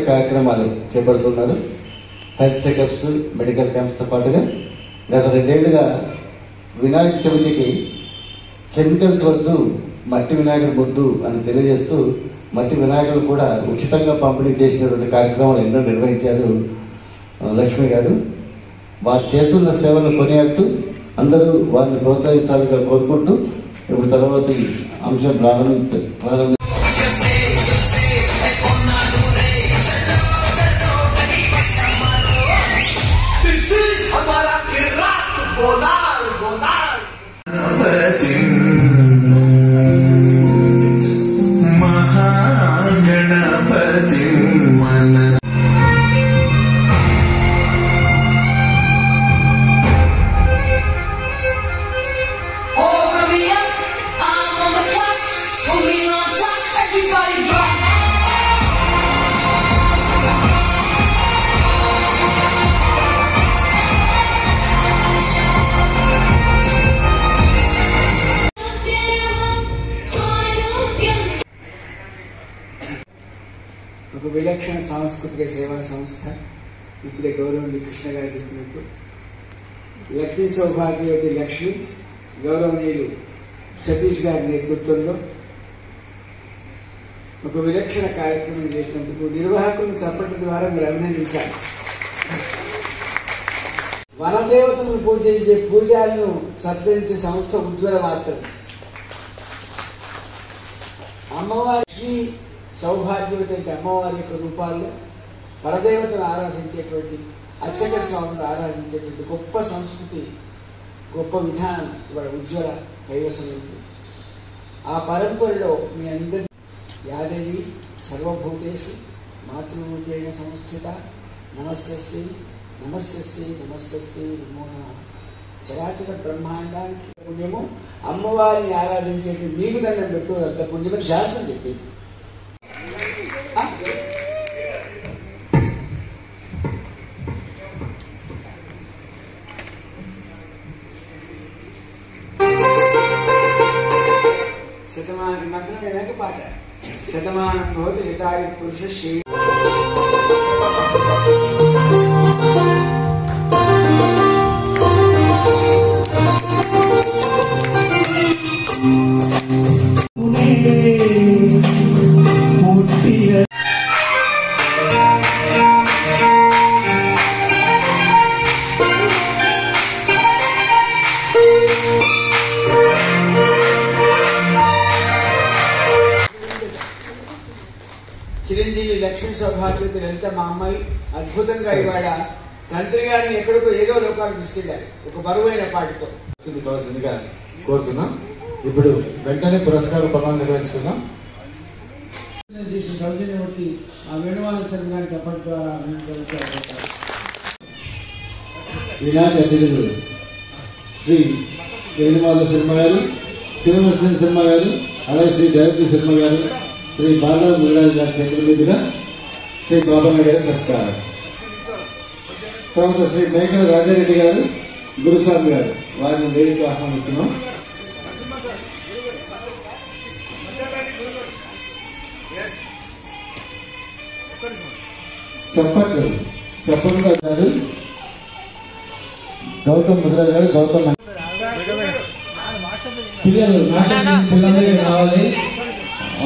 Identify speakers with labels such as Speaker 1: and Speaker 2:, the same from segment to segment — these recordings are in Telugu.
Speaker 1: కార్యక్రమాలు చేపడుతున్నారు. హెల్త్ చెకప్స్, మెడికల్ క్యాంప్స్తో పాటుగా గత 2 ఏళ్లుగా వినాయక చవితికి కెమికల్స్ వద్దు, మట్టి వినాయకుడు వద్దు అని తెలియజేస్తూ మట్టి వినాయకులు కూడా ఉచితంగా పంపిణీ చేసినటువంటి కార్యక్రమాలు ఎన్నో నిర్వహించారు లక్ష్మి గారు. వారు చేస్తున్న సేవలను కొనియాడుతూ అందరూ వారిని ప్రోత్సహించాలని కోరుకుంటూ ఇప్పుడు తర్వాత అంశం ప్రారంభించారు.
Speaker 2: ఒక విలక్షణ సాంస్కృతిక సేవా సంస్థ. ఇప్పుడే గౌరవనీయులు కృష్ణ గారు చెప్పినట్టు లక్ష్మీ సౌభాగ్యవతి లక్ష్మి గౌరవనీయులు సతీష్ గారి నేతృత్వంలో ఒక విలక్షణ కార్యక్రమం చేసినందుకు నిర్వాహకులను చప్పట్ల ద్వారా మీరు అభినందించాలి. వనదేవతలను పూజించే పూజాలను సత్కరించే సంస్థ ఉజ్వల వార్తలు. అమ్మవారి సౌభాగ్యవతి అంటే అమ్మవారి యొక్క రూపాల్లో పరదేవతను ఆరాధించేటువంటి అర్చక స్వాములు ఆరాధించేటువంటి గొప్ప సంస్కృతి, గొప్ప విధానం ఇవాళ ఉజ్వల కైవసమైంది. ఆ పరంపరలో మీ అందరి యాదేవి సర్వభూతేషు మాతృరూపేణ సంస్థిత నమస్తస్యై నమస్తస్యై నమస్తస్యై నమో నమః. చరాచర బ్రహ్మాండానికి పుణ్యము అమ్మవారిని ఆరాధించేది మీకు దండం పెట్టు అంత పుణ్యమని శాస్త్రం చెప్పింది. శతమానం మగ్నం వెనక పాట శతమానం భవతి శతాయు పురుష శ్రీ. చిరంజీవి లక్ష్మీ సౌభాగ్యవతి లలిత మా అమ్మాయి అద్భుతంగా ఇవాళ తంత్రి గారిని ఎక్కడికో ఏదో లోకాలకు తీసుకెళ్లారు ఒక బరువైన పాటితో.
Speaker 1: కోరుతున్నాం. ఇప్పుడు వెంటనే పురస్కార పనులు నిర్వహించుకుందాం.
Speaker 2: చేసిన సౌజన్యమూర్తి ఆ వేణుమాల చంద్ర గారి చప్పటి ద్వారా
Speaker 1: ఈనాటి అతిథులు శ్రీ వేణుమాల శర్మ గారు, శివనరసింహ శర్మ గారు, అలాగే శ్రీ దేవతి శర్మ గారు, శ్రీ బాలా మురళి గారి చేతుల మీదుగా శ్రీ బాబానాయుడు గారి సత్కారం. తర్వాత శ్రీ మేకల రాజారెడ్డి గారు, గురుస్వామి గారు వారిని వేదిక ఆహ్వానిస్తున్నాం. చప్పట్లు గారు, గౌతమ్ ముద్రాజ్ గారు, గౌతమ్ పిల్లలకి రావాలి.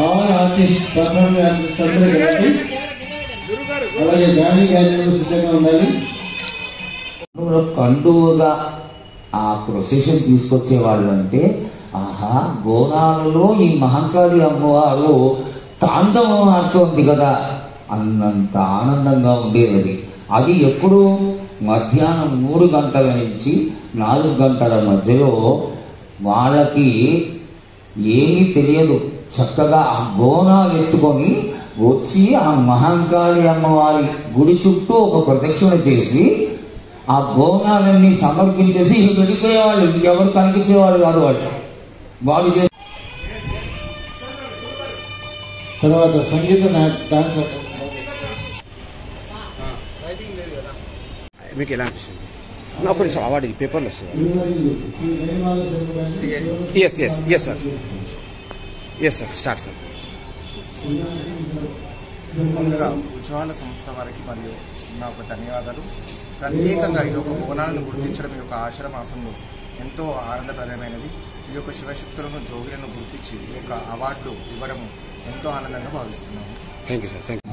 Speaker 1: ఆల్ ఆర్టిస్ట్ పర్ఫార్మింగ్ ఆర్టిస్ట్ అందరూ కలిసి అలాగే గాలి గాలి సిద్ధంగా ఉండాలి.
Speaker 3: కండువుగా ఆ ప్రొసెషన్ తీసుకొచ్చే వాళ్ళు అంటే ఆహా గోనాలలో ఈ మహంకాళి అమ్మవారు తాండవం ఆడుతోంది కదా అన్నంత ఆనందంగా ఉండేది. అది ఎప్పుడు మధ్యాహ్నం 3 గంటల నుంచి 4 గంటల మధ్యలో వాళ్ళకి ఏమీ తెలియదు. చక్కగా ఆ బోనాలు ఎత్తుకొని వచ్చి ఆ మహంకాళి అమ్మవారి గుడి చుట్టూ ఒక ప్రదక్షిణ చేసి ఆ బోనాలన్నీ సమర్పించేసి వెళ్ళిపోయేవాళ్ళు. ఇంకెవరు కనిపించేవాళ్ళు కాదు వాళ్ళు చేసి.
Speaker 1: తర్వాత సంగీత డాన్స్
Speaker 4: మీకు ఎలా అనిపిస్తుంది? ఒక నిమిషం అవార్డు పేపర్లు వస్తుంది. Yes sir, start sir.
Speaker 5: ముందుగా ఉజ్వాల సంస్థ వారికి మరియు నా ఒక ధన్యవాదాలు. ప్రత్యేకంగా ఈ యొక్క బోనాలను గుర్తించడం ఈ యొక్క ఆషాఢ మాసంలో ఎంతో ఆనందప్రదమైనది. ఈ యొక్క శివశక్తులను జోగులను గుర్తించి ఈ యొక్క అవార్డులు ఇవ్వడం ఎంతో ఆనందంగా భావిస్తున్నాము.
Speaker 4: Thank you sir. Thank you.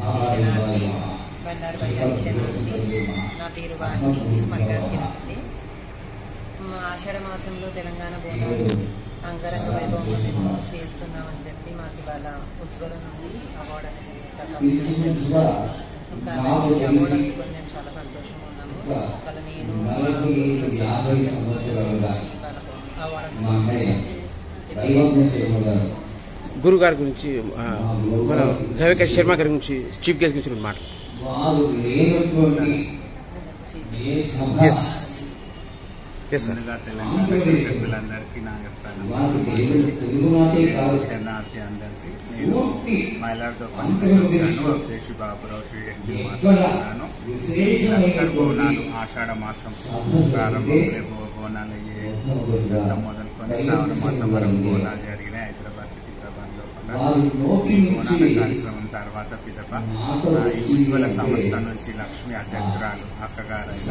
Speaker 6: Bandaru నుండి నా పేరు వాణి మల్కాజ్గిరి. ఆషాఢ మాసంలో తెలంగాణ బోనాలు అంగరంగ వైభవంగా మేము చేస్తున్నామని చెప్పి మాకు ఇవాళ ఉజ్వల నుండి అవార్డు అనేది అవార్డు అందుకొని మేము చాలా సంతోషంగా ఉన్నాము. ఇవాళ నేను అవార్డు
Speaker 4: గురువు గారి గురించి మన దైవకేశ్ శర్మ గారి గురించి చీఫ్ గెస్ట్ గురించి మాట.
Speaker 7: ముందుగా తెలంగాణ సభ్యులందరికీ నా యొక్క శరణార్థి అందరికీ. నేను మైలార్తో పనిచేస్తున్నాను. అవధేశి బాబురావు శ్రీ మాట్లాడుతున్నాను. లష్కర్ బోనాలు ఆషాఢ మాసం ప్రారంభం రేపు బోనాలు అయ్యే మొదలుకొని శ్రావణ మాసం వరకు బోనాలు జరిగినాయి హైదరాబాద్ సికింద్రాబాద్లో. బోనాల కార్యక్రమం తర్వాత పిదప ఈ ఉజ్వల సంస్థ నుంచి లక్ష్మి అధ్యక్షురాలు అక్కగారైన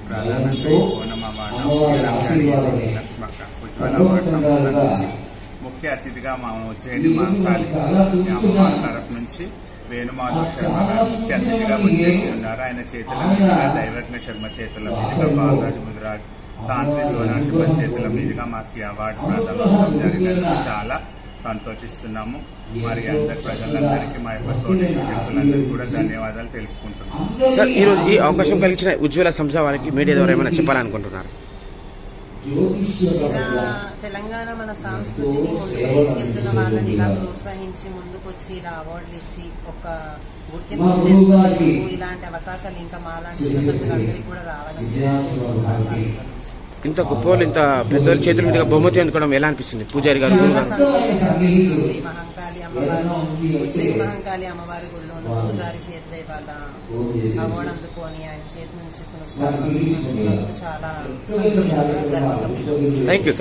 Speaker 7: ప్రధానంగా ఓనం అవార్డు లక్ష్మక్క ఉజ్వల అవార్డు సంస్థ నుంచి ముఖ్య అతిథిగా మా ఉజ్జయిని మహంకాళి అమ్మవారి తరఫు నుంచి వేణుమాధవ్ శర్మ గారు ముఖ్య అతిథిగా వచ్చేసి ఉన్నారు. ఆయన చేతుల మీదుగా దైవజ్ఞ శర్మ చేతుల మీదుగా బాలరాజు ముదిరాజ్ తాంత్రి సోనాశివ చేతుల మీదుగా మాకు ఈ అవార్డు ప్రదానం జరిగినందుకు చాలా సంతోషిస్తున్నాము. మరి అందరి ప్రజలందరికీ మా యొక్క తోటి శిక్షకులందరికీ కూడా ధన్యవాదాలు తెలుపుకుంటున్నాము.
Speaker 4: సార్, ఈరోజు ఈ అవకాశం కలిగించిన ఉజ్వల సంస్థ వారికి మీడియా ద్వారా ఏమైనా చెప్పాలనుకుంటున్నారు?
Speaker 6: ఇలా తెలంగాణ మన సంస్కృతిని ముందుకు తీసుకెళ్తున్న వాళ్ళని ఇలా ప్రోత్సహించి ముందుకొచ్చి ఇలా అవార్డులు ఇచ్చి ఒక గుర్తింపు ఇలాంటి అవకాశాలు ఇంకా మాలాంటి శివశక్తులందరికీ కూడా రావాలని
Speaker 4: ఇంత గొప్ప వాళ్ళు ఇంత పెద్దవాళ్ళ చేతుల మీదుగా బహుమతి అందుకోవడం ఎలా అనిపిస్తుంది? పూజారి గారు
Speaker 6: మహంకాళి అమ్మవారు ఉజ్జయిని మహంకాళి అమ్మవారి గుడిలోను పూజారి చేతిలో వాళ్ళ అవార్డు అందుకొని ఆయన చేతి నుంచి పురస్కారం చాలా సంతోషంగా గర్వంగా.
Speaker 4: Thank you.